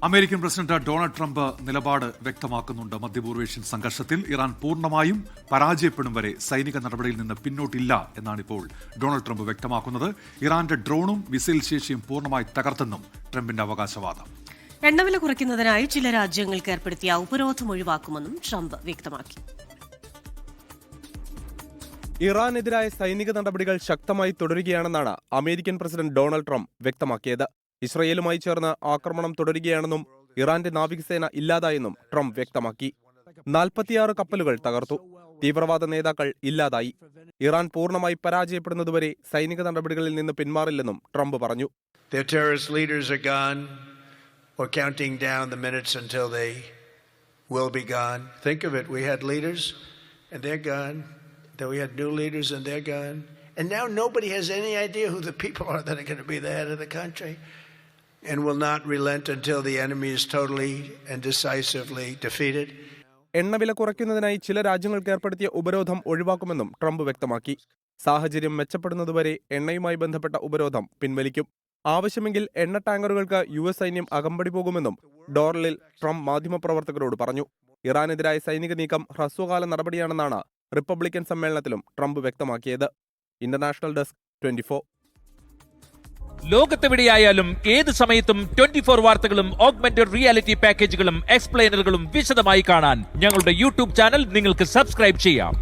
American president Donald Trump നിലപാട് വ്യക്തമാക്കുന്നുണ്ട്. മധ്യപൂർവേഷ്യൻ സംഘർഷത്തിൽ ഇറാൻ പൂർണ്ണമായും പരാജയപ്പെടും വരെ സൈനിക നടപടിയിൽ നിന്ന് പിന്നോട്ടില്ല എന്നാണ് ഇപ്പോൾ ഡൊണാൾഡ് ട്രംപ് വ്യക്തമാക്കുന്നത്. ഇറാന്റെ ഡ്രോണും മിസൈൽ ശേഷിയും പൂർണ്ണമായി തകർത്തെന്നും ട്രംപിന്റെ അവകാശവാദം. എണ്ണവില കുറയ്ക്കുന്നതിനായി ചില രാജ്യങ്ങൾക്ക് ഏർപ്പെടുത്തിയ ഉപരോധം ഒഴിവാക്കുമെന്നും ട്രംപ് വ്യക്തമാക്കി. ഇറാനെതിരായ സൈനിക നടപടികൾ ശക്തമായി തുടരുകയാണെന്നാണ് അമേരിക്കൻ പ്രസിഡന്റ് ഡൊണാൾഡ് ട്രംപ് വ്യക്തമാക്കിയത്. ഇസ്രയേലുമായി ചേർന്ന് ആക്രമണം തുടരുകയാണെന്നും ഇറാന്റെ നാവികസേന ഇല്ലാതായെന്നും ട്രംപ് വ്യക്തമാക്കി. 46 കപ്പലുകൾ തകർത്തു. തീവ്രവാദ നേതാക്കൾ ഇല്ലാതായി. ഇറാൻ പൂർണ്ണമായി പരാജയപ്പെടുന്നതുവരെ സൈനിക നടപടികളിൽ നിന്ന് പിന്മാറില്ലെന്നും ട്രംപ് പറഞ്ഞു. We're counting down the minutes until they will be gone. Think of it, we had leaders and they're gone. Then we had new leaders and they're gone. And now nobody has any idea who the people are that are going to be the head of the country. And will not relent until the enemy is totally and decisively defeated. എണ്ണവില കുറയ്ക്കുന്നതിനായി ചില രാജ്യങ്ങൾക്ക് ഏർപ്പെടുത്തിയ ഉപരോധം ഒഴിവാക്കുമെന്നും Trump വ്യക്തമാക്കി. സാഹചര്യം മെച്ചപ്പെടുന്നതുവരെ എണ്ണയുമായി ബന്ധപ്പെട്ട ഉപരോധം പിൻവലിക്കും. ആവശ്യമെങ്കിൽ എണ്ണ ടാങ്കറുകൾക്ക് US സൈന്യം അകമ്പടി പോകുമെന്നും ഡോർലിൽ ട്രംപ് മാധ്യമപ്രവർത്തകരോട് പറഞ്ഞു. ഇറാനെതിരായ സൈനിക നീക്കം ഹ്രസ്വകാല നടപടിയാണെന്നാണ് റിപ്പബ്ലിക്കൻ സമ്മേളനത്തിലും ട്രംപ് വ്യക്തമാക്കിയത്. International desk 24. ലോകത്തെവിടെയായാലും ഏത് സമയത്തും 24 വാർത്തകളും ഓഗ്മെന്റഡ് റിയാലിറ്റി പാക്കേജുകളും എക്സ്പ്ലെയിനറുകളും വിശദമായി കാണാൻ ഞങ്ങളുടെ YouTube ചാനൽ നിങ്ങൾക്ക് സബ്സ്ക്രൈബ് ചെയ്യാം.